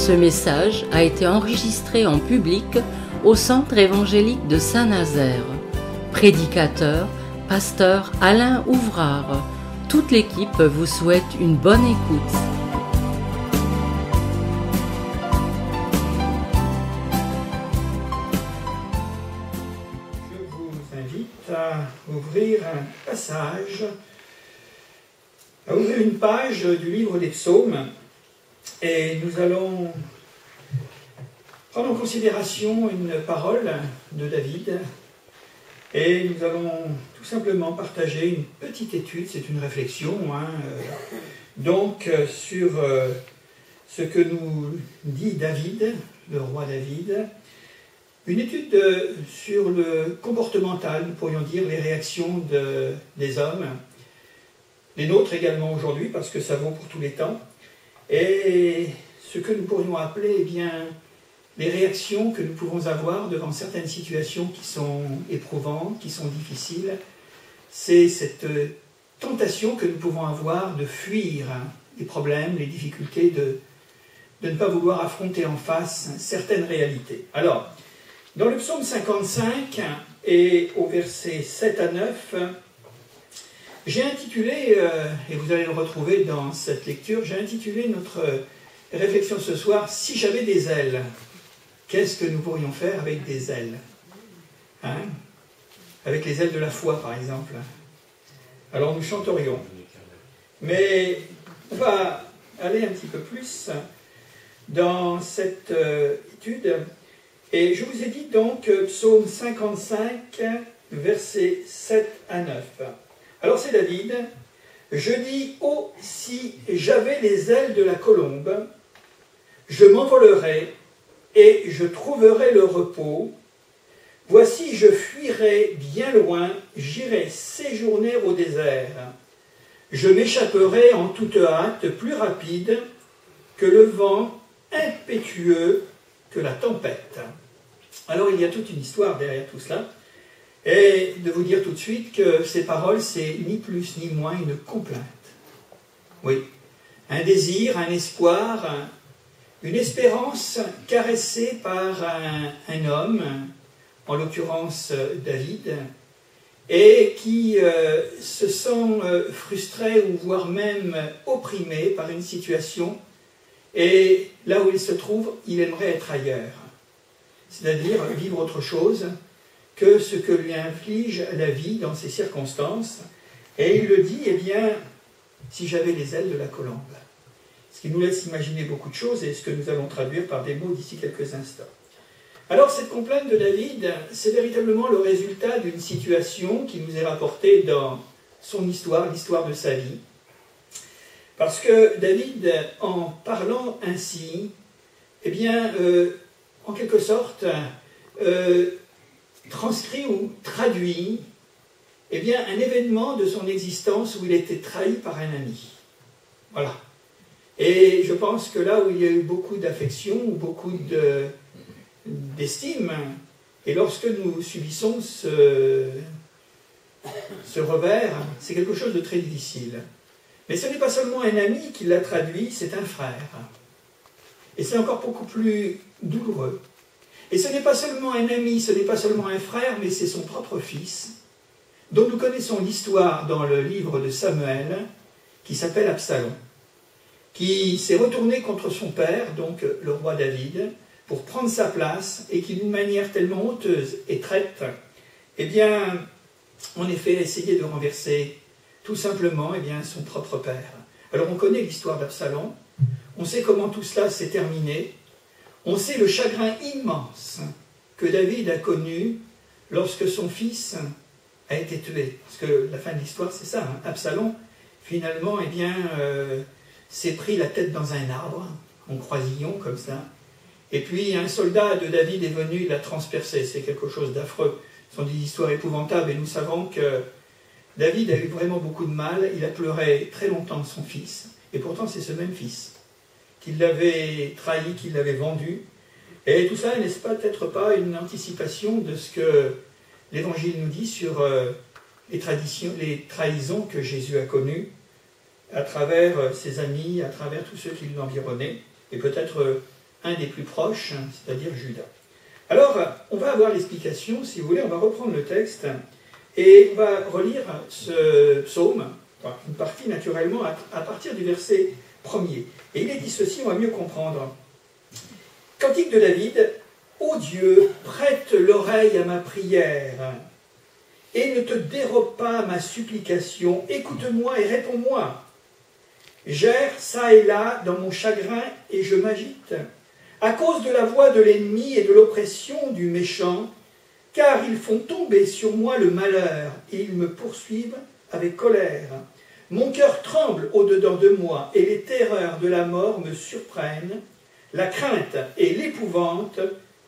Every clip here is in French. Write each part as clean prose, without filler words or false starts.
Ce message a été enregistré en public au Centre évangélique de Saint-Nazaire. Prédicateur, pasteur Alain Ouvrard. Toute l'équipe vous souhaite une bonne écoute. Je vous invite à ouvrir un passage, à ouvrir une page du livre des Psaumes, et nous allons prendre en considération une parole de David, et nous allons tout simplement partager une petite étude, c'est une réflexion, sur ce que nous dit David, le roi David, une étude sur le comportemental, nous pourrions dire, les réactions des hommes, les nôtres également aujourd'hui, parce que ça vaut pour tous les temps, et ce que nous pourrions appeler, eh bien, les réactions que nous pouvons avoir devant certaines situations qui sont éprouvantes, qui sont difficiles, c'est cette tentation que nous pouvons avoir de fuir les problèmes, les difficultés, de ne pas vouloir affronter en face certaines réalités. Alors, dans le psaume 55 et au verset 7 à 9, j'ai intitulé, et vous allez le retrouver dans cette lecture, j'ai intitulé notre réflexion ce soir « Si j'avais des ailes ». Qu'est-ce que nous pourrions faire avec des ailes, avec les ailes de la foi, par exemple. Alors nous chanterions. Mais on va aller un petit peu plus dans cette étude. Et je vous ai dit donc, psaume 55, versets 7 à 9. Alors c'est David. Je dis, oh, si j'avais les ailes de la colombe, je m'envolerais et je trouverai le repos. Voici, je fuirai bien loin, j'irai séjourner au désert. Je m'échapperai en toute hâte, plus rapide que le vent, impétueux que la tempête. Alors il y a toute une histoire derrière tout cela, et de vous dire tout de suite que ces paroles, c'est ni plus ni moins une complainte. Oui, un désir, un espoir, une espérance caressée par un homme, en l'occurrence David, et qui se sent frustré ou voire même opprimé par une situation, et là où il se trouve, il aimerait être ailleurs, c'est-à-dire vivre autre chose que ce que lui inflige la vie dans ces circonstances. Et il le dit, eh bien, si j'avais les ailes de la colombe. Ce qui nous laisse imaginer beaucoup de choses et ce que nous allons traduire par des mots d'ici quelques instants. Alors cette complainte de David, c'est véritablement le résultat d'une situation qui nous est rapportée dans son histoire, l'histoire de sa vie. Parce que David, en parlant ainsi, eh bien, en quelque sorte, transcrit ou traduit eh bien, un événement de son existence où il a été trahi par un ami. Voilà. Et je pense que là où il y a eu beaucoup d'affection ou beaucoup d'estime, et lorsque nous subissons ce revers, c'est quelque chose de très difficile. Mais ce n'est pas seulement un ami qui l'a traduit, c'est un frère. Et c'est encore beaucoup plus douloureux. Et ce n'est pas seulement un ami, ce n'est pas seulement un frère, mais c'est son propre fils, dont nous connaissons l'histoire dans le livre de Samuel, qui s'appelle Absalom, qui s'est retourné contre son père, donc le roi David, pour prendre sa place, et qui d'une manière tellement honteuse et traite, eh bien, en effet, a essayé de renverser tout simplement eh bien, son propre père. Alors on connaît l'histoire d'Absalom, on sait comment tout cela s'est terminé, on sait le chagrin immense que David a connu lorsque son fils a été tué. Parce que la fin de l'histoire, c'est ça. Absalom, finalement, eh bien, s'est pris la tête dans un arbre, en croisillon, comme ça. Et puis, un soldat de David est venu, il l'a transpercé. C'est quelque chose d'affreux. Ce sont des histoires épouvantables. Et nous savons que David a eu vraiment beaucoup de mal. Il a pleuré très longtemps son fils. Et pourtant, c'est ce même fils qui l'avait trahi, qui l'avait vendu. Et tout ça, n'est-ce pas peut-être pas une anticipation de ce que l'Évangile nous dit sur les trahisons que Jésus a connues à travers ses amis, à travers tous ceux qui l'environnaient, et peut-être un des plus proches, c'est-à-dire Juda. Alors, on va avoir l'explication, si vous voulez, on va reprendre le texte, et on va relire ce psaume, enfin, une partie naturellement, à partir du verset 1er. Et il est dit ceci, on va mieux comprendre. Cantique de David, ô Dieu, prête l'oreille à ma prière, et ne te dérobe pas ma supplication, écoute-moi et réponds-moi. J'erre çà et là dans mon chagrin et je m'agite, à cause de la voix de l'ennemi et de l'oppression du méchant, car ils font tomber sur moi le malheur et ils me poursuivent avec colère. Mon cœur tremble au-dedans de moi et les terreurs de la mort me surprennent. La crainte et l'épouvante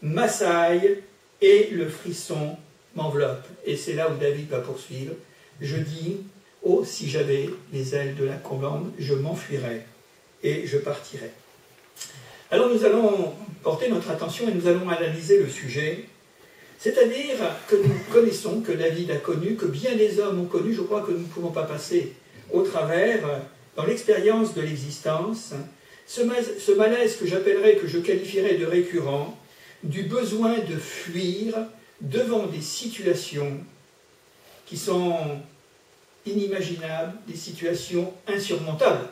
m'assaillent et le frisson m'enveloppe. Et c'est là où David va poursuivre. Je dis, oh, si j'avais les ailes de la colombe, je m'enfuirais et je partirais. Alors nous allons porter notre attention et nous allons analyser le sujet, c'est-à-dire que nous connaissons, que David a connu, que bien des hommes ont connu, je crois que nous ne pouvons pas passer au travers, dans l'expérience de l'existence, ce malaise que j'appellerais, que je qualifierais de récurrent, du besoin de fuir devant des situations qui sont inimaginables, des situations insurmontables,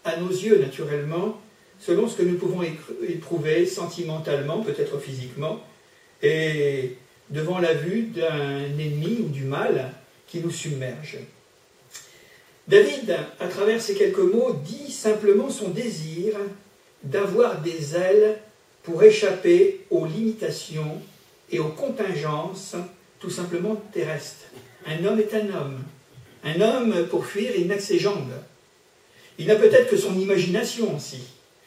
à nos yeux naturellement, selon ce que nous pouvons éprouver sentimentalement, peut-être physiquement, et devant la vue d'un ennemi ou du mal qui nous submerge. David, à travers ces quelques mots, dit simplement son désir d'avoir des ailes pour échapper aux limitations et aux contingences tout simplement terrestres. Un homme est un homme. Un homme, pour fuir, il n'a que ses jambes. Il n'a peut-être que son imagination aussi,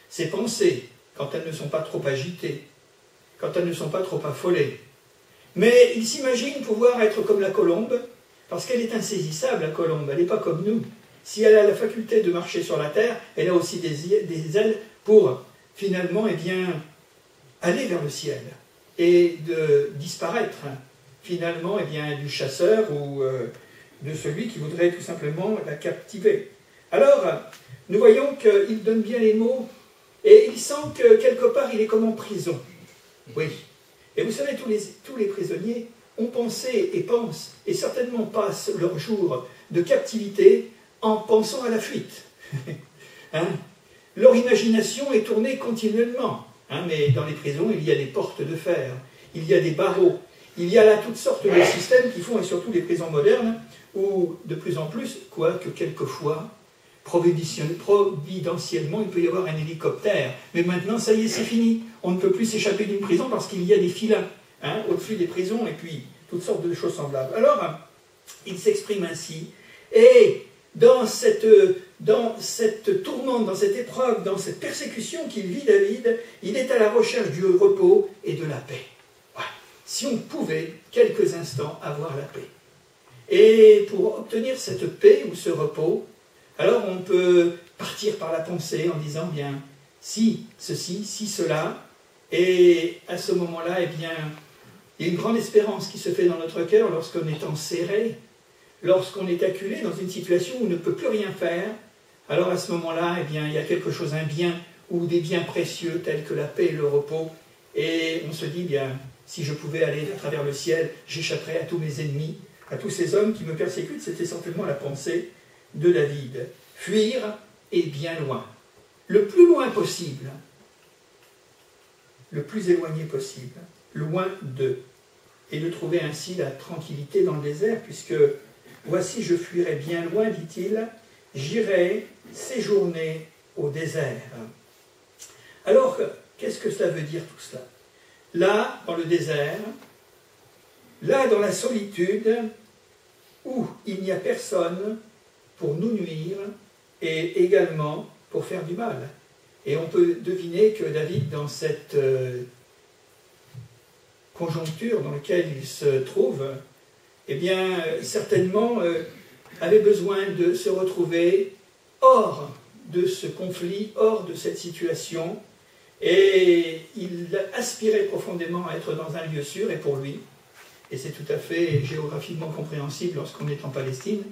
ses pensées, quand elles ne sont pas trop agitées, quand elles ne sont pas trop affolées. Mais il s'imagine pouvoir être comme la colombe, parce qu'elle est insaisissable, la colombe, elle n'est pas comme nous. Si elle a la faculté de marcher sur la terre, elle a aussi des ailes pour, finalement, eh bien, aller vers le ciel et de disparaître, finalement, eh bien, du chasseur ou de celui qui voudrait tout simplement la captiver. Alors, nous voyons qu'il donne bien les mots, et il sent que quelque part, il est comme en prison. Oui. Et vous savez, tous les prisonniers ont pensé et pensent, et certainement passent leur jour de captivité en pensant à la fuite. Hein? Leur imagination est tournée continuellement. Hein? Mais dans les prisons, il y a des portes de fer, il y a des barreaux, il y a là toutes sortes de systèmes qui font, et surtout les prisons modernes, où de plus en plus, quoique quelquefois, providentiellement, il peut y avoir un hélicoptère. Mais maintenant, ça y est, c'est fini. On ne peut plus s'échapper d'une prison parce qu'il y a des filins au-dessus des prisons et puis toutes sortes de choses semblables. Alors, il s'exprime ainsi. Et dans cette tourmente, dans cette épreuve, dans cette persécution qu'il vit, David, il est à la recherche du repos et de la paix. Ouais. Si on pouvait, quelques instants, avoir la paix. Et pour obtenir cette paix ou ce repos, alors on peut partir par la pensée en disant, bien, si ceci, si cela, et à ce moment-là, eh bien, il y a une grande espérance qui se fait dans notre cœur lorsqu'on est enserré, lorsqu'on est acculé dans une situation où on ne peut plus rien faire. Alors à ce moment-là, eh bien, il y a quelque chose, un bien ou des biens précieux tels que la paix et le repos, et on se dit, bien, si je pouvais aller à travers le ciel, j'échapperais à tous mes ennemis, à tous ces hommes qui me persécutent. C'était certainement la pensée de David. Fuir et bien loin. Le plus loin possible, le plus éloigné possible, loin d'eux. Et de trouver ainsi la tranquillité dans le désert, puisque voici je fuirai bien loin, dit-il, j'irai séjourner au désert. Alors, qu'est-ce que cela veut dire tout cela? Là, dans le désert, là, dans la solitude, où il n'y a personne pour nous nuire et également pour faire du mal. Et on peut deviner que David, dans cette conjoncture dans laquelle il se trouve, eh bien, certainement avait besoin de se retrouver hors de ce conflit, hors de cette situation, et il aspirait profondément à être dans un lieu sûr, et pour lui, et c'est tout à fait géographiquement compréhensible lorsqu'on est en Palestine,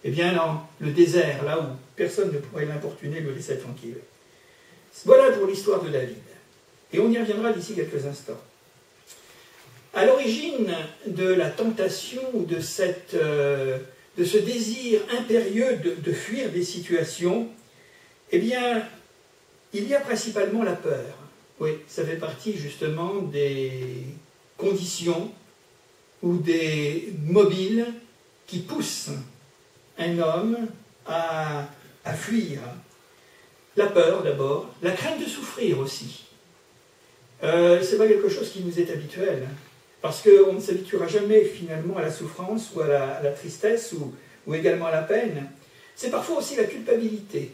eh bien, dans le désert, là où personne ne pourrait l'importuner, le laisser tranquille. Voilà pour l'histoire de David. Et on y reviendra d'ici quelques instants. À l'origine de la tentation ou de ce désir impérieux de fuir des situations, eh bien, il y a principalement la peur. Oui, ça fait partie justement des conditions ou des mobiles qui poussent un homme à fuir. La peur d'abord, la crainte de souffrir aussi. C'est pas quelque chose qui nous est habituel, parce qu'on ne s'habituera jamais finalement à la souffrance ou à la tristesse ou également à la peine. C'est parfois aussi la culpabilité.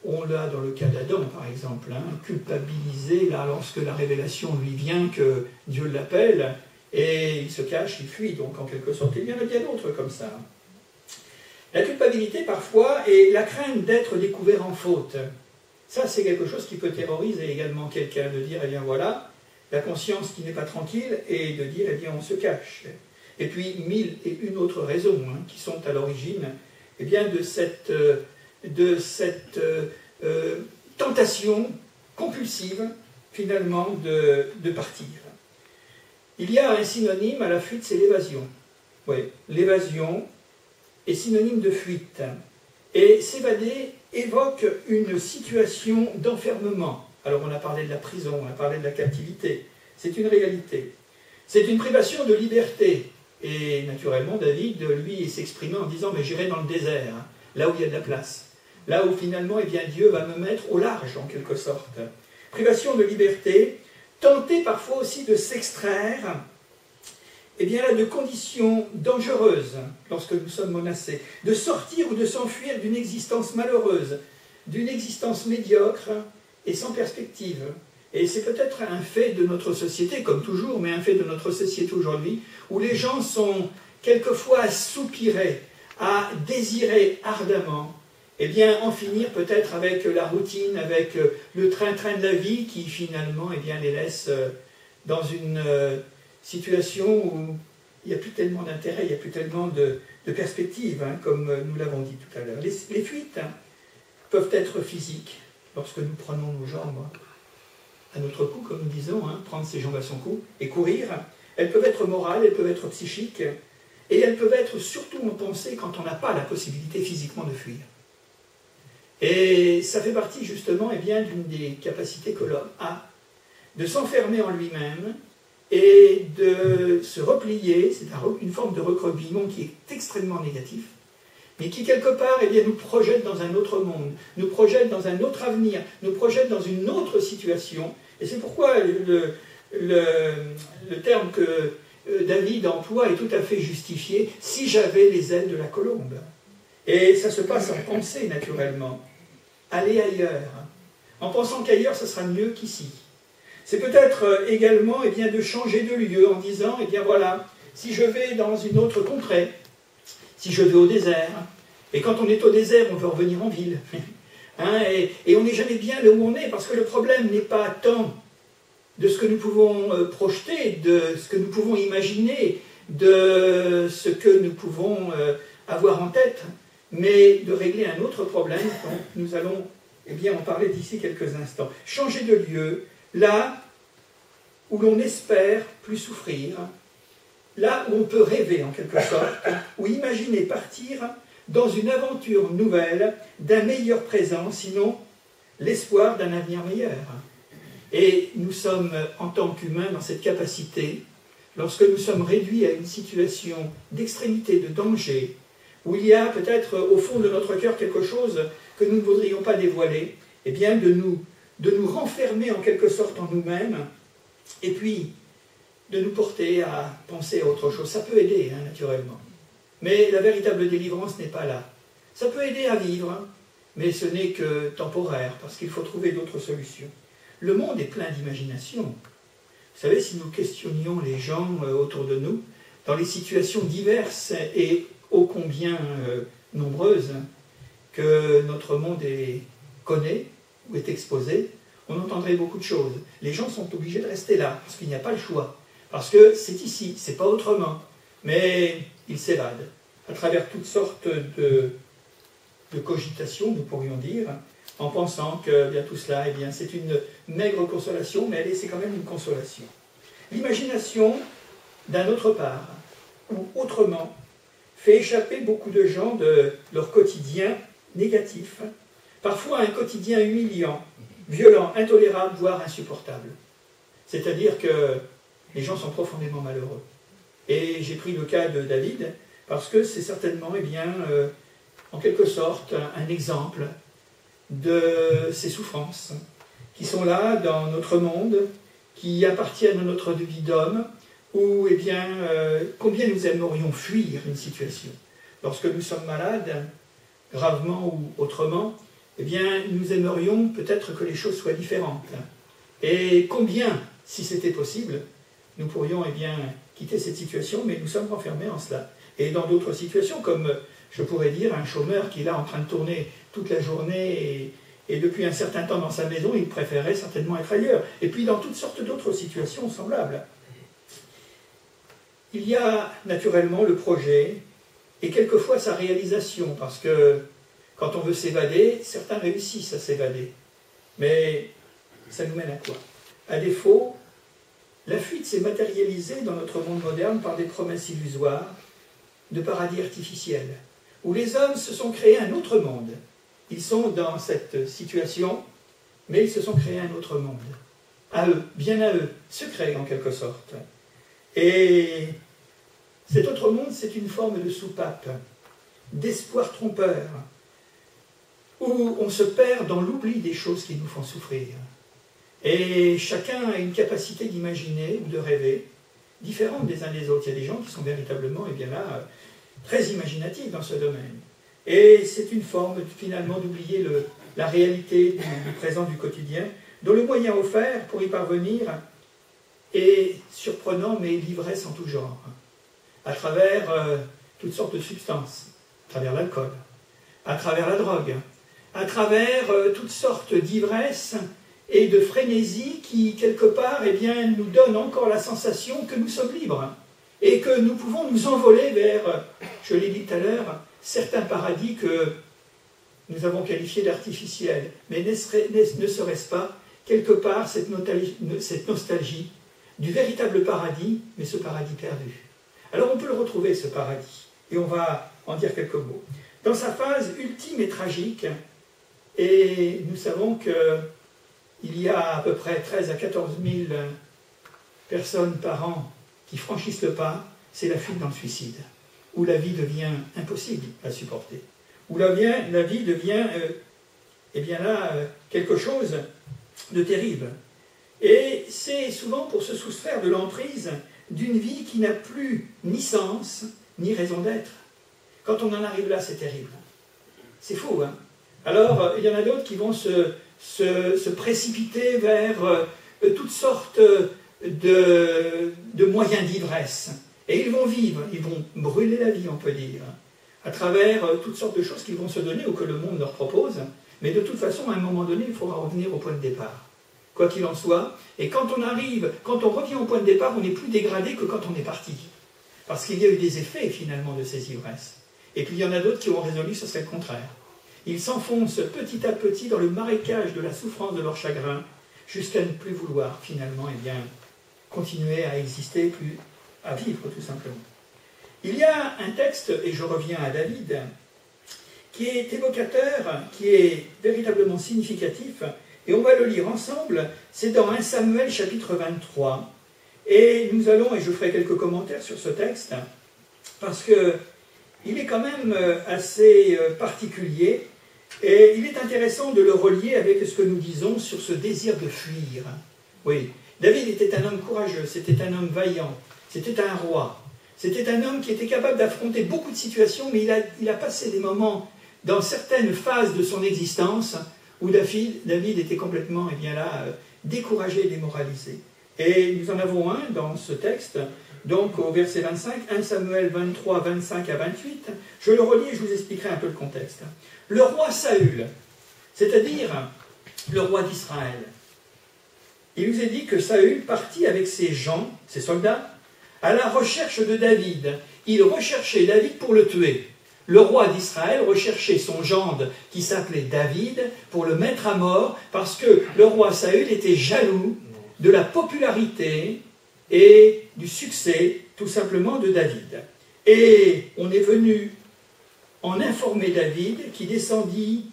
On l'a dans le cas d'Adam par exemple, culpabilisé là, lorsque la révélation lui vient que Dieu l'appelle, et il se cache, il fuit, donc en quelque sorte. Il y en a bien d'autres comme ça. La culpabilité parfois et la crainte d'être découvert en faute. Ça, c'est quelque chose qui peut terroriser également quelqu'un, de dire, eh bien voilà, la conscience qui n'est pas tranquille, et de dire, eh bien on se cache. Et puis, 1001 autres raisons qui sont à l'origine eh bien, de cette tentation compulsive, finalement, de partir. Il y a un synonyme à la fuite, c'est l'évasion. Oui, l'évasion est synonyme de fuite. Et s'évader évoque une situation d'enfermement. Alors on a parlé de la prison, on a parlé de la captivité. C'est une réalité. C'est une privation de liberté. Et naturellement, David, lui, s'exprimait en disant « mais j'irai dans le désert, là où il y a de la place. Là où finalement, eh bien, Dieu va me mettre au large, en quelque sorte. » Privation de liberté, tenter parfois aussi de s'extraire eh bien là, de conditions dangereuses lorsque nous sommes menacés, de sortir ou de s'enfuir d'une existence malheureuse, d'une existence médiocre et sans perspective. Et c'est peut-être un fait de notre société, comme toujours, mais un fait de notre société aujourd'hui, où les gens sont quelquefois à soupirer, à désirer ardemment, eh bien en finir peut-être avec la routine, avec le train-train de la vie qui finalement eh bien, les laisse dans une situation où il n'y a plus tellement d'intérêt, il n'y a plus tellement de perspectives, comme nous l'avons dit tout à l'heure. Les fuites peuvent être physiques, lorsque nous prenons nos jambes à notre cou, comme nous disons, prendre ses jambes à son cou et courir. Elles peuvent être morales, elles peuvent être psychiques, et elles peuvent être surtout en pensée quand on n'a pas la possibilité physiquement de fuir. Et ça fait partie justement eh bien, d'une des capacités que l'homme a, de s'enfermer en lui-même, et de se replier, c'est une forme de recroquevillement qui est extrêmement négatif, mais qui quelque part eh bien, nous projette dans un autre monde, nous projette dans un autre avenir, nous projette dans une autre situation. Et c'est pourquoi le terme que David emploie est tout à fait justifié, « si j'avais les ailes de la colombe ». Et ça se passe en pensée naturellement. Aller ailleurs, en pensant qu'ailleurs ça sera mieux qu'ici. C'est peut-être également eh bien, de changer de lieu en disant, eh bien voilà, si je vais dans une autre contrée, si je vais au désert, et quand on est au désert, on veut revenir en ville. Et on n'est jamais bien là où on est, parce que le problème n'est pas tant de ce que nous pouvons projeter, de ce que nous pouvons imaginer, de ce que nous pouvons avoir en tête, mais de régler un autre problème dont nous allons eh bien, en parler d'ici quelques instants. Changer de lieu, là où l'on espère plus souffrir, là où on peut rêver en quelque sorte, ou imaginer partir dans une aventure nouvelle d'un meilleur présent, sinon l'espoir d'un avenir meilleur. Et nous sommes en tant qu'humains dans cette capacité, lorsque nous sommes réduits à une situation d'extrémité, de danger, où il y a peut-être au fond de notre cœur quelque chose que nous ne voudrions pas dévoiler, eh bien de nous renfermer en quelque sorte en nous-mêmes, et puis de nous porter à penser à autre chose. Ça peut aider, naturellement. Mais la véritable délivrance n'est pas là. Ça peut aider à vivre, mais ce n'est que temporaire, parce qu'il faut trouver d'autres solutions. Le monde est plein d'imagination. Vous savez, si nous questionnions les gens autour de nous, dans les situations diverses et ô combien nombreuses que notre monde connaît ou est exposé, on entendrait beaucoup de choses. Les gens sont obligés de rester là, parce qu'il n'y a pas le choix. Parce que c'est ici, c'est pas autrement. Mais ils s'évadent à travers toutes sortes de cogitations, nous pourrions dire, en pensant que bien, tout cela, eh bien, c'est une maigre consolation, mais c'est quand même une consolation. L'imagination, d'un autre part, ou autrement, fait échapper beaucoup de gens de leur quotidien négatif, parfois un quotidien humiliant, violent, intolérable, voire insupportable. C'est-à-dire que les gens sont profondément malheureux. Et j'ai pris le cas de David, parce que c'est certainement, eh bien, en quelque sorte, un exemple de ces souffrances qui sont là dans notre monde, qui appartiennent à notre vie d'homme, où, eh bien, combien nous aimerions fuir une situation. Lorsque nous sommes malades, gravement ou autrement, eh bien, nous aimerions peut-être que les choses soient différentes. Et combien, si c'était possible, nous pourrions, eh bien, quitter cette situation, mais nous sommes renfermés en cela. Et dans d'autres situations, comme je pourrais dire un chômeur qui est là en train de tourner toute la journée et depuis un certain temps dans sa maison, il préférerait certainement être ailleurs. Et puis dans toutes sortes d'autres situations semblables. Il y a naturellement le projet et quelquefois sa réalisation, parce que quand on veut s'évader, certains réussissent à s'évader. Mais ça nous mène à quoi? À défaut, la fuite s'est matérialisée dans notre monde moderne par des promesses illusoires de paradis artificiels, où les hommes se sont créés un autre monde. Ils sont dans cette situation, mais ils se sont créés un autre monde. À eux, bien à eux, secret en quelque sorte. Et cet autre monde, c'est une forme de soupape, d'espoir trompeur, où on se perd dans l'oubli des choses qui nous font souffrir. Et chacun a une capacité d'imaginer ou de rêver, différente des uns des autres. Il y a des gens qui sont véritablement, eh bien là, très imaginatifs dans ce domaine. Et c'est une forme, finalement, d'oublier la réalité du présent, du quotidien, dont le moyen offert pour y parvenir est surprenant, mais l'ivresse en tout genre, à travers toutes sortes de substances, à travers l'alcool, à travers la drogue, à travers toutes sortes d'ivresses et de frénésie qui, quelque part, eh bien, nous donnent encore la sensation que nous sommes libres et que nous pouvons nous envoler vers, je l'ai dit tout à l'heure, certains paradis que nous avons qualifiés d'artificiels. Mais ne serait-ce pas, quelque part, cette nostalgie du véritable paradis, mais ce paradis perdu? Alors on peut le retrouver, ce paradis, et on va en dire quelques mots. Dans sa phase ultime et tragique, et nous savons qu'il y a à peu près 13 à 14 000 personnes par an qui franchissent le pas, c'est la fuite dans le suicide, où la vie devient impossible à supporter, où la vie devient, eh bien là, quelque chose de terrible. Et c'est souvent pour se soustraire de l'emprise d'une vie qui n'a plus ni sens, ni raison d'être. Quand on en arrive là, c'est terrible. C'est fou, hein? Alors, il y en a d'autres qui vont se précipiter vers toutes sortes de moyens d'ivresse. Et ils vont vivre, ils vont brûler la vie, on peut dire, à travers toutes sortes de choses qu'ils vont se donner ou que le monde leur propose. Mais de toute façon, à un moment donné, il faudra revenir au point de départ. Quoi qu'il en soit. Et quand on revient au point de départ, on n'est plus dégradé que quand on est parti. Parce qu'il y a eu des effets, finalement, de ces ivresses. Et puis il y en a d'autres qui ont résolu, ce serait le contraire. Ils s'enfoncent petit à petit dans le marécage de la souffrance de leur chagrin, jusqu'à ne plus vouloir, finalement, eh bien, continuer à exister, plus à vivre, tout simplement. Il y a un texte, et je reviens à David, qui est évocateur, qui est véritablement significatif, et on va le lire ensemble. C'est dans 1 Samuel, chapitre 23. Et nous allons, et je ferai quelques commentaires sur ce texte, parce qu'il est quand même assez particulier, et il est intéressant de le relier avec ce que nous disons sur ce désir de fuir. Oui, David était un homme courageux, c'était un homme vaillant, c'était un roi, c'était un homme qui était capable d'affronter beaucoup de situations, mais il a passé des moments dans certaines phases de son existence où David était complètement, eh bien là, découragé et démoralisé. Et nous en avons un dans ce texte, donc au verset 25, 1 Samuel 23, 25 à 28. Je le relis et je vous expliquerai un peu le contexte. Le roi Saül, c'est-à-dire le roi d'Israël, il nous est dit que Saül partit avec ses gens, ses soldats, à la recherche de David. Il recherchait David pour le tuer. Le roi d'Israël recherchait son gendre qui s'appelait David pour le mettre à mort parce que le roi Saül était jaloux de la popularité et du succès tout simplement de David. Et on est venu en informer David qui descendit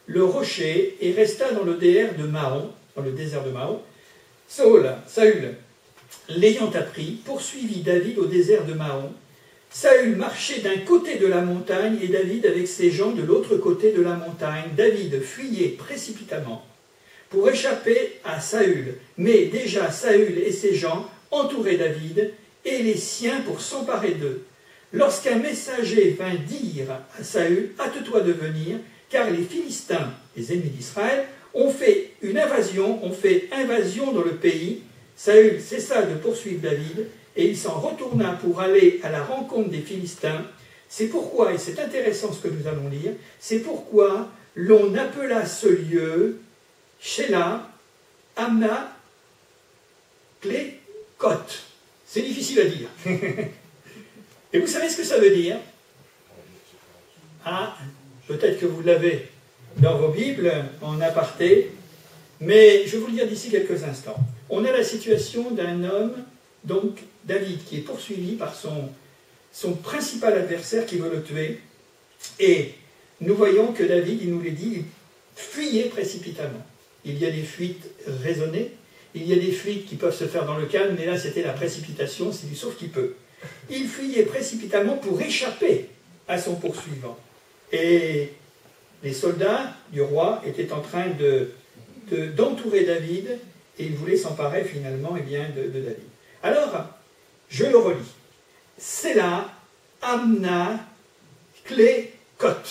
le rocher et resta dans le désert de Mahon, Saül, l'ayant appris, poursuivit David au désert de Mahon. Saül marchait d'un côté de la montagne et David avec ses gens de l'autre côté de la montagne. David fuyait précipitamment pour échapper à Saül. Mais déjà Saül et ses gens entouraient David et les siens pour s'emparer d'eux. Lorsqu'un messager vint dire à Saül, « Hâte-toi de venir, car les Philistins, les ennemis d'Israël, ont fait invasion dans le pays. » Saül cessa de poursuivre David, et il s'en retourna pour aller à la rencontre des Philistins. C'est pourquoi, et c'est intéressant ce que nous allons lire, c'est pourquoi l'on appela ce lieu Shelah, Amna, Klekot. C'est difficile à dire. Et vous savez ce que ça veut dire? Ah, peut-être que vous l'avez dans vos Bibles, en aparté, mais je vais vous le dire d'ici quelques instants. On a la situation d'un homme, donc David, qui est poursuivi par son principal adversaire qui veut le tuer, et nous voyons que David, il nous l'a dit, il fuyait précipitamment. Il y a des fuites raisonnées, il y a des fuites qui peuvent se faire dans le calme, mais là c'était la précipitation, c'est du sauf qui peut. Il fuyait précipitamment pour échapper à son poursuivant. Et les soldats du roi étaient en train d'entourer David, et ils voulaient s'emparer finalement de David. Alors, je le relis. Shelah, Amna, Klekot.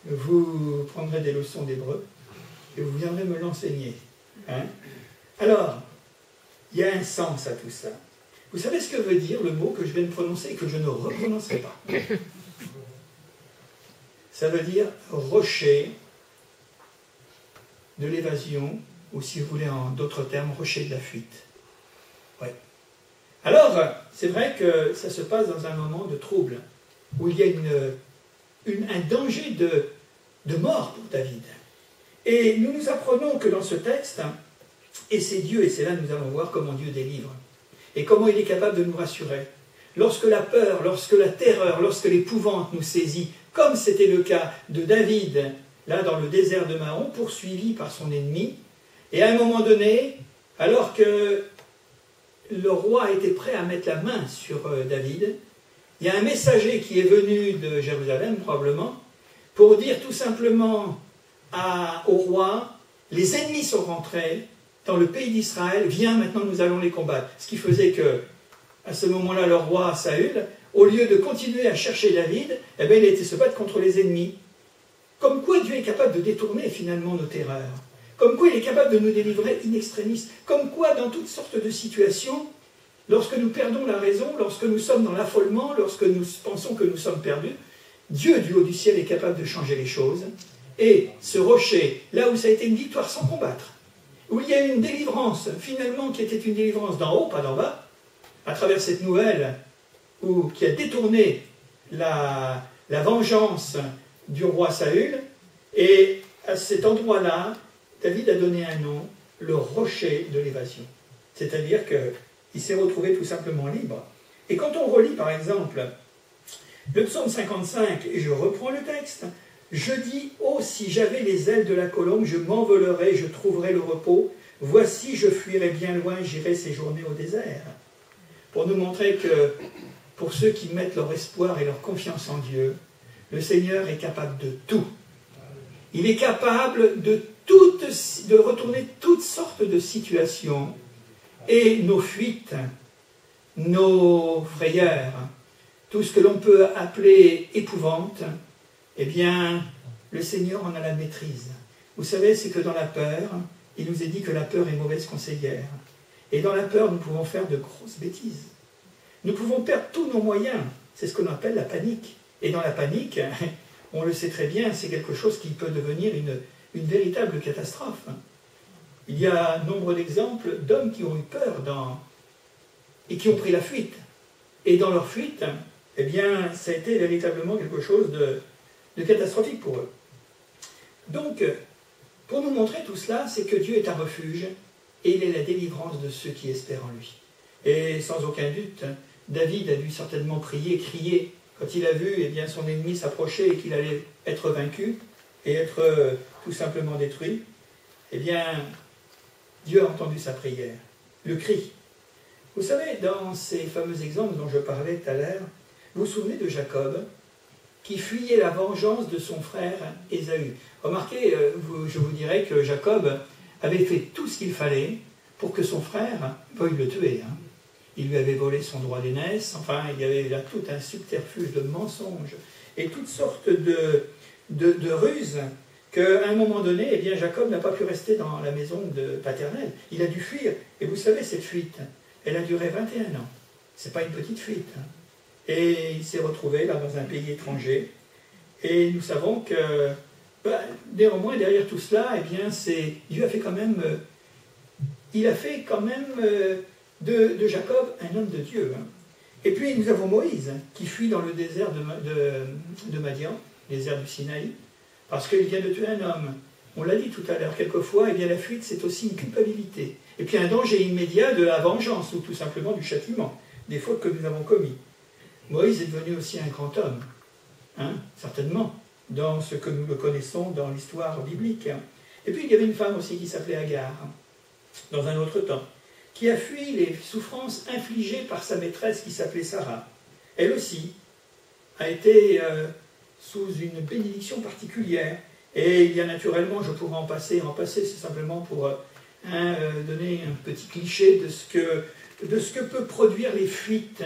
Vous prendrez des leçons d'hébreu et vous viendrez me l'enseigner. Hein? Alors, il y a un sens à tout ça. Vous savez ce que veut dire le mot que je viens de prononcer et que je ne reprononcerai pas? Ça veut dire rocher de l'évasion, ou si vous voulez en d'autres termes, rocher de la fuite. Ouais. Alors, c'est vrai que ça se passe dans un moment de trouble, où il y a un danger de mort pour David. Et nous nous apprenons que dans ce texte, et c'est Dieu, et c'est là que nous allons voir comment Dieu délivre, et comment il est capable de nous rassurer. Lorsque la peur, lorsque la terreur, lorsque l'épouvante nous saisit, comme c'était le cas de David, là dans le désert de Mahon, poursuivi par son ennemi, et à un moment donné, alors que le roi était prêt à mettre la main sur David, il y a un messager qui est venu de Jérusalem, probablement, pour dire tout simplement au roi, les ennemis sont rentrés dans le pays d'Israël, viens, maintenant nous allons les combattre. Ce qui faisait que, à ce moment-là, le roi Saül, au lieu de continuer à chercher David, eh bien, il était se battre contre les ennemis. Comme quoi Dieu est capable de détourner finalement nos terreurs. Comme quoi il est capable de nous délivrer in extremis. Comme quoi, dans toutes sortes de situations, lorsque nous perdons la raison, lorsque nous sommes dans l'affolement, lorsque nous pensons que nous sommes perdus, Dieu du haut du ciel est capable de changer les choses. Et ce rocher, là où ça a été une victoire sans combattre, où il y a eu une délivrance, finalement, qui était une délivrance d'en haut, pas d'en bas, à travers cette nouvelle, qui a détourné la vengeance du roi Saül, et à cet endroit-là, David a donné un nom, le rocher de l'évasion. C'est-à-dire qu'il s'est retrouvé tout simplement libre. Et quand on relit, par exemple, le psaume 55, et je reprends le texte, je dis, oh, si j'avais les ailes de la colombe, je m'envolerais, je trouverais le repos. Voici, je fuirais bien loin, j'irai séjourner au désert. Pour nous montrer que, pour ceux qui mettent leur espoir et leur confiance en Dieu, le Seigneur est capable de tout. Il est capable de retourner toutes sortes de situations. Et nos fuites, nos frayeurs, tout ce que l'on peut appeler épouvante, eh bien, le Seigneur en a la maîtrise. Vous savez, c'est que dans la peur, il nous est dit que la peur est mauvaise conseillère. Et dans la peur, nous pouvons faire de grosses bêtises. Nous pouvons perdre tous nos moyens. C'est ce qu'on appelle la panique. Et dans la panique, on le sait très bien, c'est quelque chose qui peut devenir une véritable catastrophe. Il y a nombre d'exemples d'hommes qui ont eu peur et qui ont pris la fuite. Et dans leur fuite, eh bien, ça a été véritablement quelque chose de catastrophique pour eux. Donc, pour nous montrer tout cela, c'est que Dieu est un refuge et il est la délivrance de ceux qui espèrent en lui. Et sans aucun doute, David a dû certainement prier, crier, quand il a vu bien, son ennemi s'approcher et qu'il allait être vaincu et être tout simplement détruit. Eh bien, Dieu a entendu sa prière, le cri. Vous savez, dans ces fameux exemples dont je parlais tout à l'heure, vous vous souvenez de Jacob, qui fuyait la vengeance de son frère Ésaü. Remarquez, je vous dirais que Jacob avait fait tout ce qu'il fallait pour que son frère veuille le tuer. Il lui avait volé son droit d'aînesse, enfin, il y avait là tout un subterfuge de mensonges et toutes sortes de ruses qu'à un moment donné, eh bien, Jacob n'a pas pu rester dans la maison paternelle. Il a dû fuir. Et vous savez, cette fuite, elle a duré 21 ans. C'est pas une petite fuite. Et il s'est retrouvé là dans un pays étranger. Et nous savons que, néanmoins, derrière tout cela, eh bien, Dieu a fait quand même, il a fait quand même de Jacob un homme de Dieu. Et puis nous avons Moïse qui fuit dans le désert de Madian, désert du Sinaï, parce qu'il vient de tuer un homme. On l'a dit tout à l'heure, quelquefois, eh bien, la fuite, c'est aussi une culpabilité. Et puis un danger immédiat de la vengeance, ou tout simplement du châtiment, des fautes que nous avons commises. Moïse est devenu aussi un grand homme, certainement, dans ce que nous le connaissons dans l'histoire biblique. Et puis il y avait une femme aussi qui s'appelait Agar, dans un autre temps, qui a fui les souffrances infligées par sa maîtresse qui s'appelait Sarah. Elle aussi a été sous une bénédiction particulière. Et il y a naturellement, je pourrais en passer, c'est simplement pour donner un petit cliché de ce que peut produire les fuites,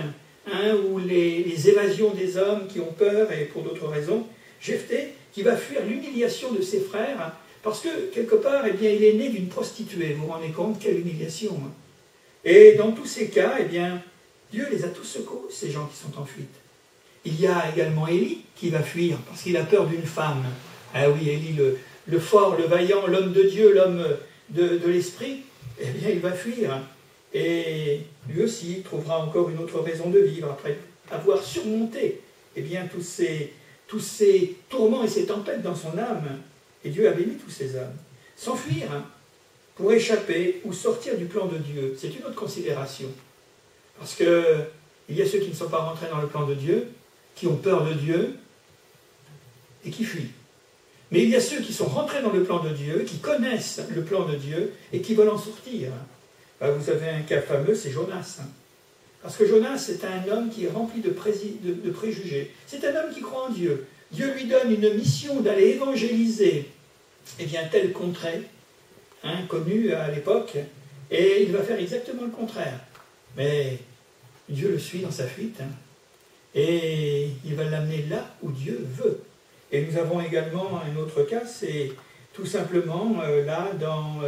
ou les évasions des hommes qui ont peur et pour d'autres raisons. Jephthé, qui va fuir l'humiliation de ses frères, parce que, quelque part, eh bien, il est né d'une prostituée. Vous vous rendez compte, quelle humiliation. Et dans tous ces cas, eh bien, Dieu les a tous secourus, ces gens qui sont en fuite. Il y a également Élie qui va fuir, parce qu'il a peur d'une femme. Ah oui, Élie, le fort, le vaillant, l'homme de Dieu, l'homme de l'esprit, eh bien, il va fuir. Et lui aussi trouvera encore une autre raison de vivre, après avoir surmonté eh bien, tous ces tourments et ces tempêtes dans son âme. Et Dieu a béni tous ces hommes. S'enfuir pour échapper ou sortir du plan de Dieu, c'est une autre considération. Parce qu'il y a ceux qui ne sont pas rentrés dans le plan de Dieu, qui ont peur de Dieu et qui fuient. Mais il y a ceux qui sont rentrés dans le plan de Dieu, qui connaissent le plan de Dieu et qui veulent en sortir. Vous avez un cas fameux, c'est Jonas. Parce que Jonas est un homme qui est rempli de préjugés. C'est un homme qui croit en Dieu. Dieu lui donne une mission d'aller évangéliser telle contrée, connue à l'époque, et il va faire exactement le contraire. Mais Dieu le suit dans sa fuite, et il va l'amener là où Dieu veut. Et nous avons également un autre cas, c'est tout simplement là dans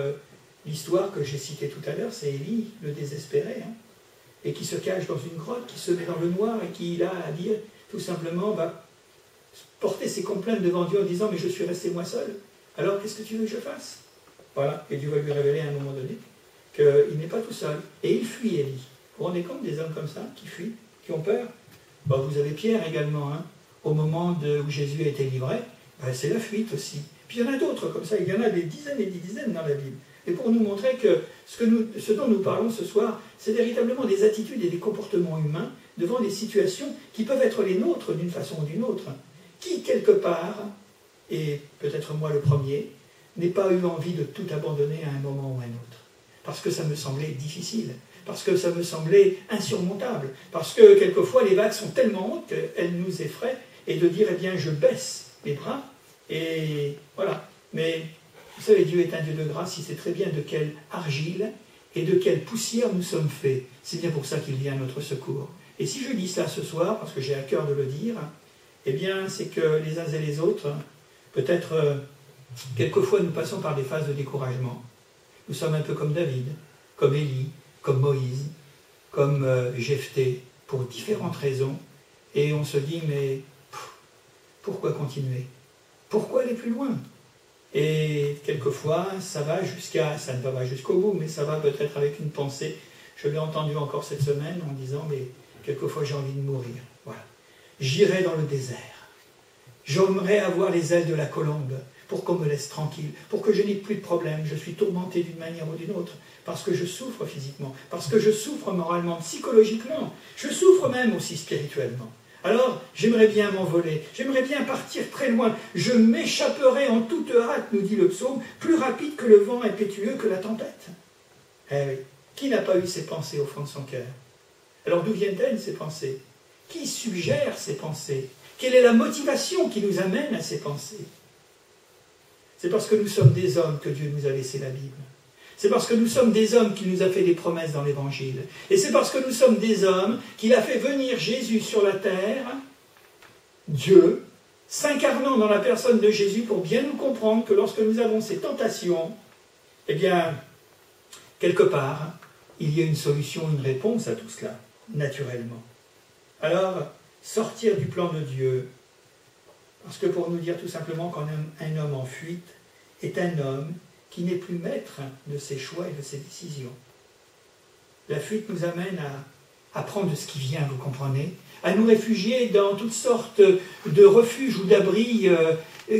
l'histoire que j'ai citée tout à l'heure, c'est Élie, le désespéré, et qui se cache dans une grotte, qui se met dans le noir et qui, là, à dire, tout simplement, va porter ses complaintes devant Dieu en disant « Mais je suis resté moi seul, alors qu'est-ce que tu veux que je fasse ?» Voilà, et Dieu va lui révéler à un moment donné qu'il n'est pas tout seul. Et il fuit Élie. Vous vous rendez compte des hommes comme ça, qui fuient, qui ont peur? Vous avez Pierre également, au moment où Jésus a été livré, c'est la fuite aussi. Puis il y en a d'autres comme ça, il y en a des dizaines et des dizaines dans la Bible. Et pour nous montrer que ce dont nous parlons ce soir, c'est véritablement des attitudes et des comportements humains devant des situations qui peuvent être les nôtres d'une façon ou d'une autre. Qui, quelque part, et peut-être moi le premier, n'ai pas eu envie de tout abandonner à un moment ou à un autre. Parce que ça me semblait difficile, parce que ça me semblait insurmontable, parce que quelquefois les vagues sont tellement hautes qu'elles nous effraient, et de dire, eh bien, je baisse les bras, et voilà. Mais vous savez, Dieu est un Dieu de grâce, il sait très bien de quelle argile et de quelle poussière nous sommes faits. C'est bien pour ça qu'il vient à notre secours. Et si je dis cela ce soir, parce que j'ai à cœur de le dire, eh bien, c'est que les uns et les autres, peut-être, quelquefois, nous passons par des phases de découragement. Nous sommes un peu comme David, comme Élie, comme Moïse, comme Jephthé, pour différentes raisons. Et on se dit, mais pourquoi continuer? Pourquoi aller plus loin? Et quelquefois, ça ne va pas jusqu'au bout, mais ça va peut-être avec une pensée. Je l'ai entendu encore cette semaine en disant, mais quelquefois j'ai envie de mourir. Voilà. J'irai dans le désert. J'aimerais avoir les ailes de la colombe pour qu'on me laisse tranquille, pour que je n'ai plus de problème. Je suis tourmenté d'une manière ou d'une autre, parce que je souffre physiquement, parce que je souffre moralement, psychologiquement. Je souffre même aussi spirituellement. Alors, j'aimerais bien m'envoler, j'aimerais bien partir très loin. Je m'échapperai en toute hâte, nous dit le psaume, plus rapide que le vent impétueux, que la tempête. Eh oui, qui n'a pas eu ces pensées au fond de son cœur? Alors d'où viennent-elles ces pensées? Qui suggère ces pensées? Quelle est la motivation qui nous amène à ces pensées? C'est parce que nous sommes des hommes que Dieu nous a laissé la Bible. C'est parce que nous sommes des hommes qu'il nous a fait des promesses dans l'Évangile. Et c'est parce que nous sommes des hommes qu'il a fait venir Jésus sur la terre, Dieu, s'incarnant dans la personne de Jésus pour bien nous comprendre que lorsque nous avons ces tentations, eh bien, quelque part, il y a une solution, une réponse à tout cela, naturellement. Alors, sortir du plan de Dieu, parce que pour nous dire tout simplement qu'un homme en fuite est un homme qui n'est plus maître de ses choix et de ses décisions. La fuite nous amène à prendre ce qui vient, vous comprenez, à nous réfugier dans toutes sortes de refuges ou d'abris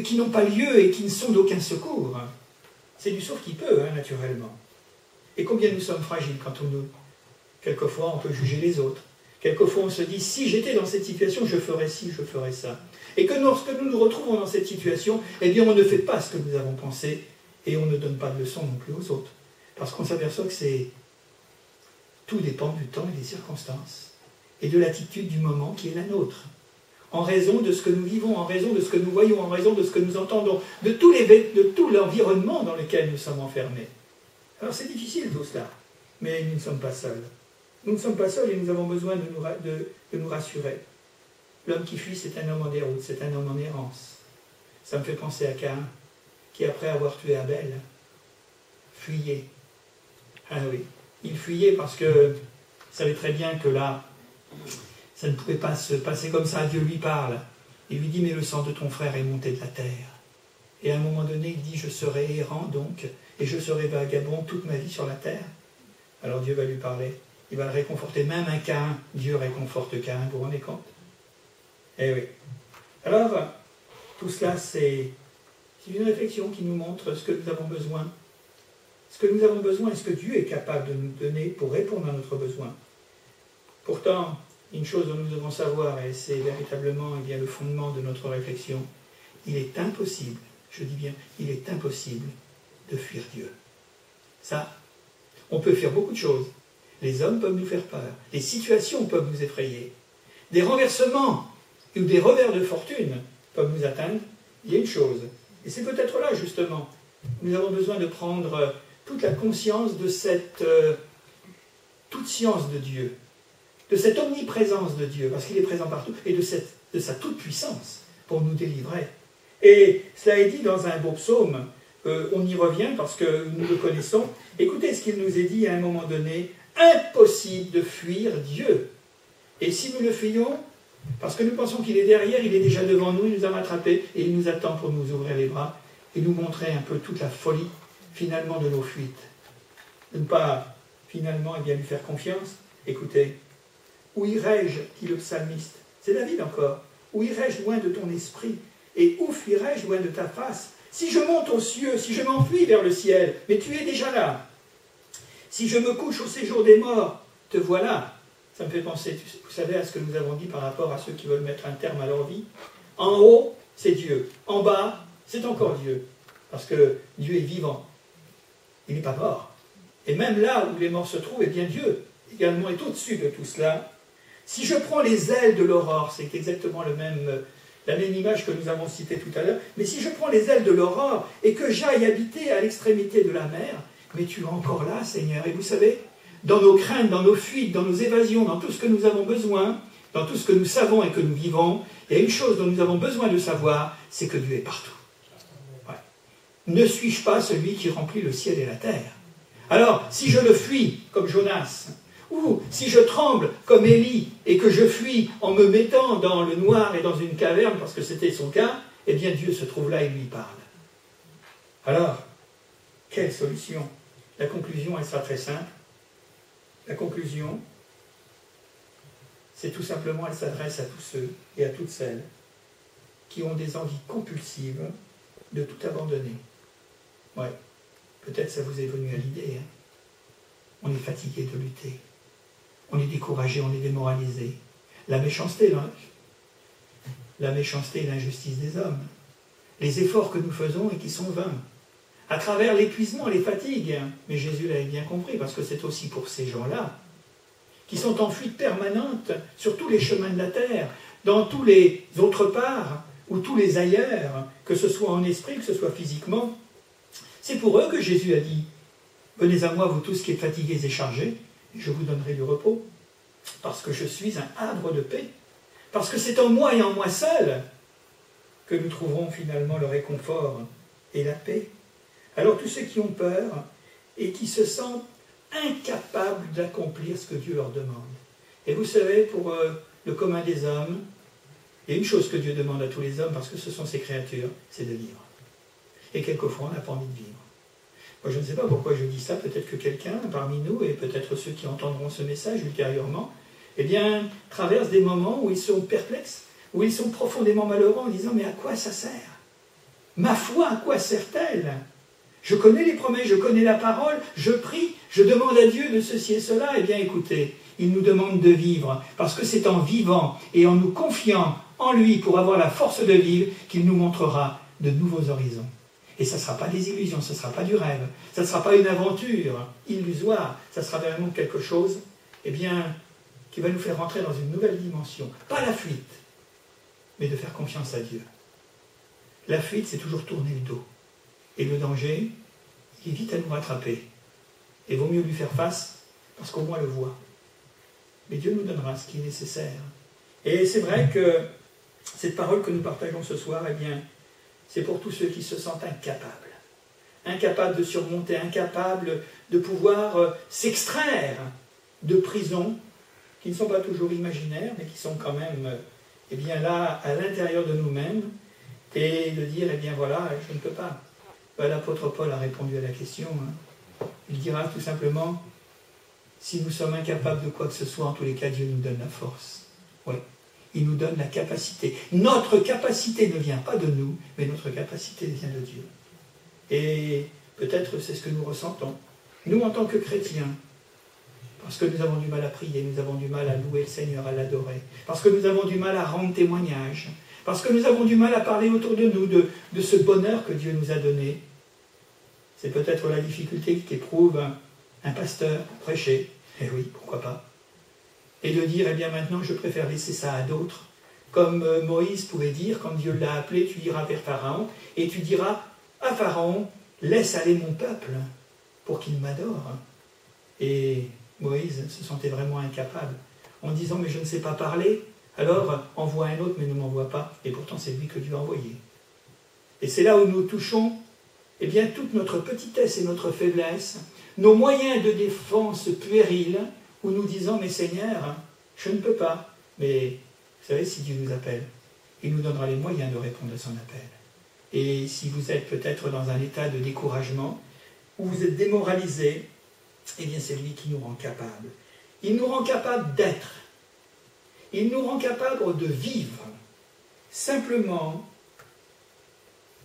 qui n'ont pas lieu et qui ne sont d'aucun secours. C'est du sauve qui peut, naturellement. Et combien nous sommes fragiles quand quelquefois on peut juger les autres. Quelquefois on se dit, si j'étais dans cette situation, je ferais ci, je ferais ça. Et que lorsque nous nous retrouvons dans cette situation, eh bien on ne fait pas ce que nous avons pensé et on ne donne pas de leçons non plus aux autres. Parce qu'on s'aperçoit que tout dépend du temps et des circonstances et de l'attitude du moment qui est la nôtre. En raison de ce que nous vivons, en raison de ce que nous voyons, en raison de ce que nous entendons, de tout l'environnement dans lequel nous sommes enfermés. Alors c'est difficile tout cela, mais nous ne sommes pas seuls. Nous ne sommes pas seuls et nous avons besoin de nous rassurer. L'homme qui fuit, c'est un homme en déroute, c'est un homme en errance. Ça me fait penser à Caïn, qui après avoir tué Abel, fuyait. Ah oui, il fuyait parce que il savait très bien que là, ça ne pouvait pas se passer comme ça. Dieu lui parle. Il lui dit, mais le sang de ton frère est monté de la terre. Et à un moment donné, il dit, je serai errant donc, et je serai vagabond toute ma vie sur la terre. Alors Dieu va lui parler. Il va le réconforter. Même un Caïn, Dieu réconforte Caïn, vous vous rendez compte? Eh oui. Alors, tout cela, c'est une réflexion qui nous montre ce que nous avons besoin. Ce que nous avons besoin et ce que Dieu est capable de nous donner pour répondre à notre besoin. Pourtant, une chose dont nous devons savoir, et c'est véritablement le fondement de notre réflexion, il est impossible, je dis bien, il est impossible de fuir Dieu. Ça, on peut faire beaucoup de choses. Les hommes peuvent nous faire peur, les situations peuvent nous effrayer, des renversements ou des revers de fortune peuvent nous atteindre. Il y a une chose, et c'est peut-être là justement, nous avons besoin de prendre toute la conscience de cette toute science de Dieu, de cette omniprésence de Dieu, parce qu'il est présent partout, et de sa toute-puissance pour nous délivrer. Et cela est dit dans un beau psaume, on y revient parce que nous le connaissons. Écoutez ce qu'il nous est dit à un moment donné, impossible de fuir Dieu. Et si nous le fuyons, parce que nous pensons qu'il est derrière, il est déjà devant nous, il nous a rattrapés, et il nous attend pour nous ouvrir les bras et nous montrer un peu toute la folie, finalement, de nos fuites. De ne pas, finalement, lui faire confiance. Écoutez, où irai-je, dit le psalmiste, c'est David encore, où irai-je loin de ton esprit, et où fuirai-je loin de ta face? Si je monte aux cieux, si je m'enfuis vers le ciel, mais tu es déjà là. Si je me couche au séjour des morts, te voilà. Ça me fait penser, vous savez, à ce que nous avons dit par rapport à ceux qui veulent mettre un terme à leur vie. En haut, c'est Dieu. En bas, c'est encore Dieu. Parce que Dieu est vivant. Il n'est pas mort. Et même là où les morts se trouvent, eh bien Dieu également est au-dessus de tout cela. Si je prends les ailes de l'aurore, c'est exactement la même image que nous avons citée tout à l'heure, mais si je prends les ailes de l'aurore et que j'aille habiter à l'extrémité de la mer, mais tu es encore là, Seigneur. Et vous savez, dans nos craintes, dans nos fuites, dans nos évasions, dans tout ce que nous avons besoin, dans tout ce que nous savons et que nous vivons, il y a une chose dont nous avons besoin de savoir, c'est que Dieu est partout. Ouais. Ne suis-je pas celui qui remplit le ciel et la terre? Alors, si je le fuis, comme Jonas, ou si je tremble comme Élie, et que je fuis en me mettant dans le noir et dans une caverne, parce que c'était son cas, eh bien Dieu se trouve là et lui parle. Alors, quelle solution? La conclusion, elle sera très simple. La conclusion, c'est tout simplement, elle s'adresse à tous ceux et à toutes celles qui ont des envies compulsives de tout abandonner. Ouais, peut-être ça vous est venu à l'idée. Hein. On est fatigué de lutter. On est découragé, on est démoralisé. La méchanceté et l'injustice des hommes. Les efforts que nous faisons et qui sont vains. À travers l'épuisement, les fatigues. Mais Jésus l'avait bien compris, parce que c'est aussi pour ces gens-là, qui sont en fuite permanente sur tous les chemins de la terre, dans tous les autres parts, ou tous les ailleurs, que ce soit en esprit, que ce soit physiquement. C'est pour eux que Jésus a dit, « Venez à moi, vous tous qui êtes fatigués et chargés, et je vous donnerai du repos, parce que je suis un havre de paix, parce que c'est en moi et en moi seul que nous trouverons finalement le réconfort et la paix. » Alors tous ceux qui ont peur et qui se sentent incapables d'accomplir ce que Dieu leur demande. Et vous savez, pour le commun des hommes, il y a une chose que Dieu demande à tous les hommes, parce que ce sont ses créatures, c'est de vivre. Et quelquefois, on n'a pas envie de vivre. Moi, je ne sais pas pourquoi je dis ça, peut-être que quelqu'un parmi nous, et peut-être ceux qui entendront ce message ultérieurement, eh bien, traversent des moments où ils sont perplexes, où ils sont profondément malheureux en disant « Mais à quoi ça sert? Ma foi, à quoi sert-elle? Je connais les promesses, je connais la parole, je prie, je demande à Dieu de ceci et cela. » Eh bien, écoutez, il nous demande de vivre, parce que c'est en vivant et en nous confiant en lui pour avoir la force de vivre qu'il nous montrera de nouveaux horizons. Et ça ne sera pas des illusions, ce ne sera pas du rêve, ça ne sera pas une aventure illusoire, ça sera vraiment quelque chose, eh bien, qui va nous faire rentrer dans une nouvelle dimension. Pas la fuite, mais de faire confiance à Dieu. La fuite, c'est toujours tourner le dos. Et le danger, il est vite à nous rattraper. Et il vaut mieux lui faire face, parce qu'au moins le voit. Mais Dieu nous donnera ce qui est nécessaire. Et c'est vrai que cette parole que nous partageons ce soir, eh bien, c'est pour tous ceux qui se sentent incapables. Incapables de surmonter, incapables de pouvoir s'extraire de prisons qui ne sont pas toujours imaginaires, mais qui sont quand même eh bien, là, à l'intérieur de nous-mêmes, et de dire, eh bien voilà, je ne peux pas. Ben, l'apôtre Paul a répondu à la question. Hein. Il dira tout simplement, si nous sommes incapables de quoi que ce soit, en tous les cas, Dieu nous donne la force. Oui. Il nous donne la capacité. Notre capacité ne vient pas de nous, mais notre capacité vient de Dieu. Et peut-être c'est ce que nous ressentons. Nous, en tant que chrétiens, parce que nous avons du mal à prier, nous avons du mal à louer le Seigneur, à l'adorer, parce que nous avons du mal à rendre témoignage, parce que nous avons du mal à parler autour de nous de ce bonheur que Dieu nous a donné. C'est peut-être la difficulté qu'éprouve un pasteur pour prêcher. Eh oui, pourquoi pas. Et de dire, eh bien maintenant, je préfère laisser ça à d'autres. Comme Moïse pouvait dire, quand Dieu l'a appelé, tu iras vers Pharaon, et tu diras à Pharaon, laisse aller mon peuple pour qu'il m'adore. Et Moïse se sentait vraiment incapable, en disant, mais je ne sais pas parler, alors envoie un autre, mais ne m'envoie pas. Et pourtant, c'est lui que Dieu a envoyé. Et c'est là où nous touchons, eh bien, toute notre petitesse et notre faiblesse, nos moyens de défense puérils, où nous disons, mais Seigneur, je ne peux pas. Mais vous savez, si Dieu nous appelle, il nous donnera les moyens de répondre à son appel. Et si vous êtes peut-être dans un état de découragement, où vous êtes démoralisé, eh bien c'est lui qui nous rend capables. Il nous rend capables d'être. Il nous rend capables de vivre. Simplement,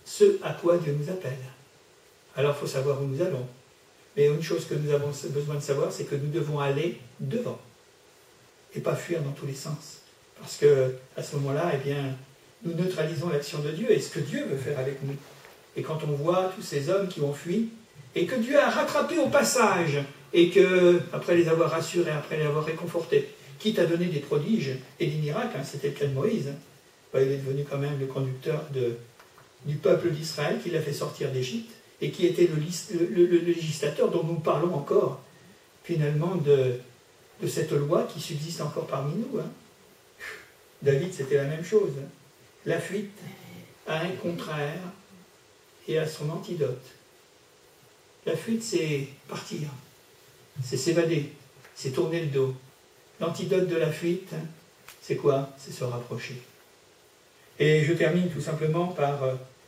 ce à quoi Dieu nous appelle. Alors il faut savoir où nous allons. Mais une chose que nous avons besoin de savoir, c'est que nous devons aller devant et pas fuir dans tous les sens. Parce qu'à ce moment-là, eh bien, nous neutralisons l'action de Dieu et ce que Dieu veut faire avec nous. Et quand on voit tous ces hommes qui ont fui et que Dieu a rattrapé au passage et que, après les avoir rassurés, après les avoir réconfortés, quitte à donner des prodiges et des miracles, hein, c'était le cas de Moïse, ben, il est devenu quand même le conducteur du peuple d'Israël qui l'a fait sortir d'Égypte, et qui était le législateur dont nous parlons encore, finalement, de cette loi qui subsiste encore parmi nous. Hein. David, c'était la même chose. La fuite a un contraire et a son antidote. La fuite, c'est partir, c'est s'évader, c'est tourner le dos. L'antidote de la fuite, c'est quoi? C'est se rapprocher. Et je termine tout simplement par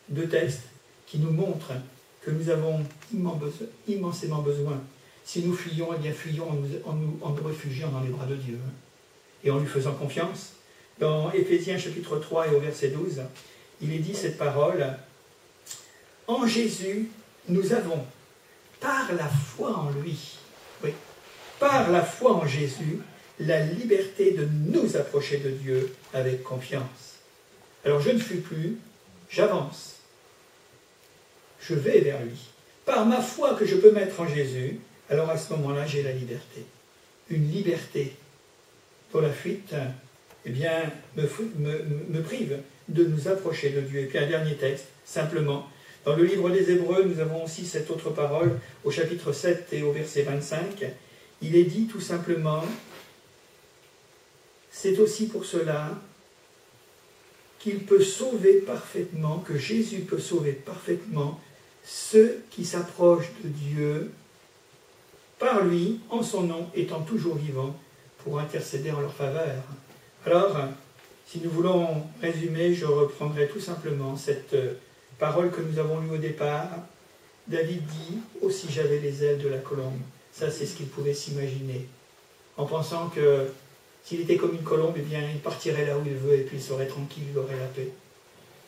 deux textes qui nous montrent que nous avons immensément besoin. Si nous fuyons, eh bien fuyons en nous réfugiant dans les bras de Dieu. et en lui faisant confiance. Dans Éphésiens chapitre 3 et au verset 12, il est dit cette parole: « En Jésus, nous avons, par la foi en lui, oui, par la foi en Jésus, la liberté de nous approcher de Dieu avec confiance. » Alors je ne fuis plus, j'avance. Je vais vers lui. Par ma foi que je peux mettre en Jésus, alors à ce moment-là, j'ai la liberté. Une liberté dont la fuite, eh bien, me prive de nous approcher de Dieu. Et puis un dernier texte, simplement. Dans le livre des Hébreux, nous avons aussi cette autre parole, au chapitre 7 et au verset 25. Il est dit tout simplement, c'est aussi pour cela qu'il peut sauver parfaitement, que Jésus peut sauver parfaitement ceux qui s'approchent de Dieu par lui, en son nom, étant toujours vivant, pour intercéder en leur faveur. Alors, si nous voulons résumer, je reprendrai tout simplement cette parole que nous avons lue au départ. David dit « Oh, si j'avais les ailes de la colombe ». Ça, c'est ce qu'il pouvait s'imaginer, en pensant que s'il était comme une colombe, eh bien, il partirait là où il veut et puis il serait tranquille, il aurait la paix.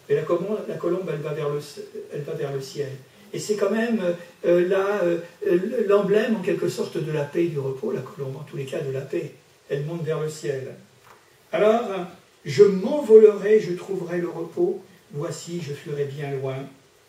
Mais la colombe, elle va vers le ciel. Et c'est quand même l'emblème en quelque sorte de la paix et du repos, la colombe, en tous les cas de la paix. Elle monte vers le ciel. Alors, je m'envolerai, je trouverai le repos. Voici, je fuirai bien loin,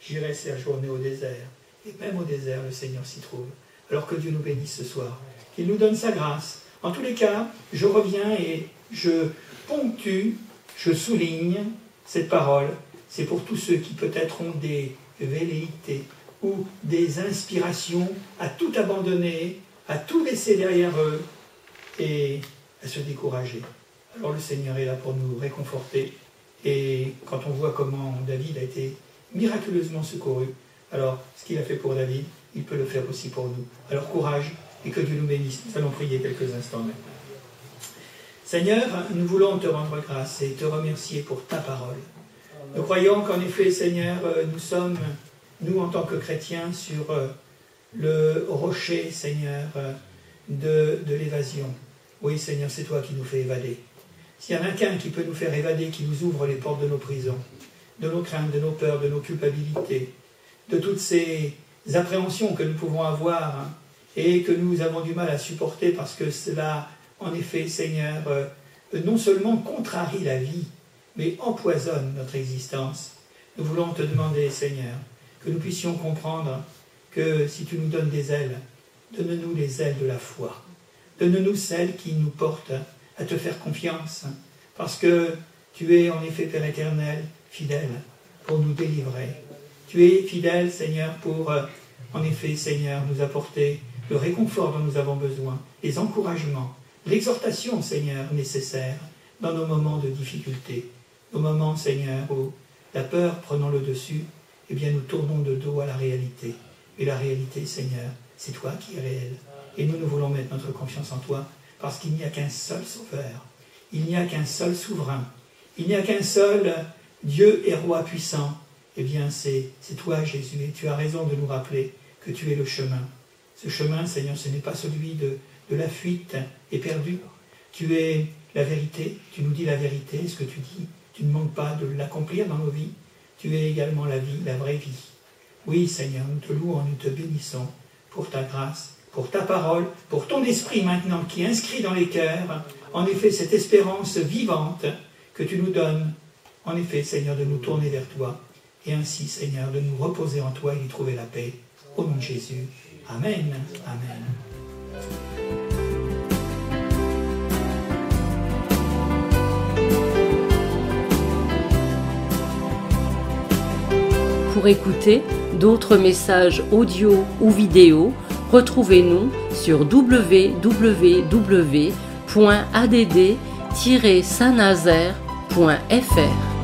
j'irai séjourner au désert. Et même au désert, le Seigneur s'y trouve. Alors que Dieu nous bénisse ce soir, qu'il nous donne sa grâce. En tous les cas, je reviens et je ponctue, je souligne cette parole. C'est pour tous ceux qui peut-être ont des velléités ou des inspirations à tout abandonner, à tout laisser derrière eux et à se décourager. Alors le Seigneur est là pour nous réconforter. Et quand on voit comment David a été miraculeusement secouru, alors ce qu'il a fait pour David, il peut le faire aussi pour nous. Alors courage et que Dieu nous bénisse. Nous allons prier quelques instants maintenant. Seigneur, nous voulons te rendre grâce et te remercier pour ta parole. Nous croyons qu'en effet, Seigneur, nous sommes, nous en tant que chrétiens, sur le rocher, Seigneur, de l'évasion. Oui, Seigneur, c'est toi qui nous fais évader. S'il y en a qu'un qui peut nous faire évader, qui nous ouvre les portes de nos prisons, de nos craintes, de nos peurs, de nos culpabilités, de toutes ces appréhensions que nous pouvons avoir et que nous avons du mal à supporter parce que cela, en effet, Seigneur, non seulement contrarie la vie, mais empoisonne notre existence. Nous voulons te demander, Seigneur, que nous puissions comprendre que si tu nous donnes des ailes, donne-nous les ailes de la foi. Donne-nous celles qui nous portent à te faire confiance, parce que tu es en effet, Père éternel, fidèle pour nous délivrer. Tu es fidèle, Seigneur, pour, en effet, Seigneur, nous apporter le réconfort dont nous avons besoin, les encouragements, l'exhortation, Seigneur, nécessaire dans nos moments de difficulté, nos moments, Seigneur, où la peur prenant le dessus, eh bien, nous tournons de dos à la réalité. Et la réalité, Seigneur, c'est toi qui es réel. Et nous voulons mettre notre confiance en toi, parce qu'il n'y a qu'un seul sauveur, il n'y a qu'un seul souverain, il n'y a qu'un seul Dieu et roi puissant. Eh bien, c'est toi, Jésus, et tu as raison de nous rappeler que tu es le chemin. Ce chemin, Seigneur, ce n'est pas celui de la fuite éperdue. Tu es la vérité, tu nous dis la vérité, ce que tu dis, tu ne manques pas de l'accomplir dans nos vies. Tu es également la vie, la vraie vie. Oui, Seigneur, nous te louons, nous te bénissons pour ta grâce, pour ta parole, pour ton esprit maintenant qui inscrit dans les cœurs, en effet, cette espérance vivante que tu nous donnes, en effet, Seigneur, de nous tourner vers toi, et ainsi, Seigneur, de nous reposer en toi et y trouver la paix. Au nom de Jésus. Amen. Amen. Pour écouter d'autres messages audio ou vidéo, retrouvez-nous sur www.add-saint-nazaire.fr.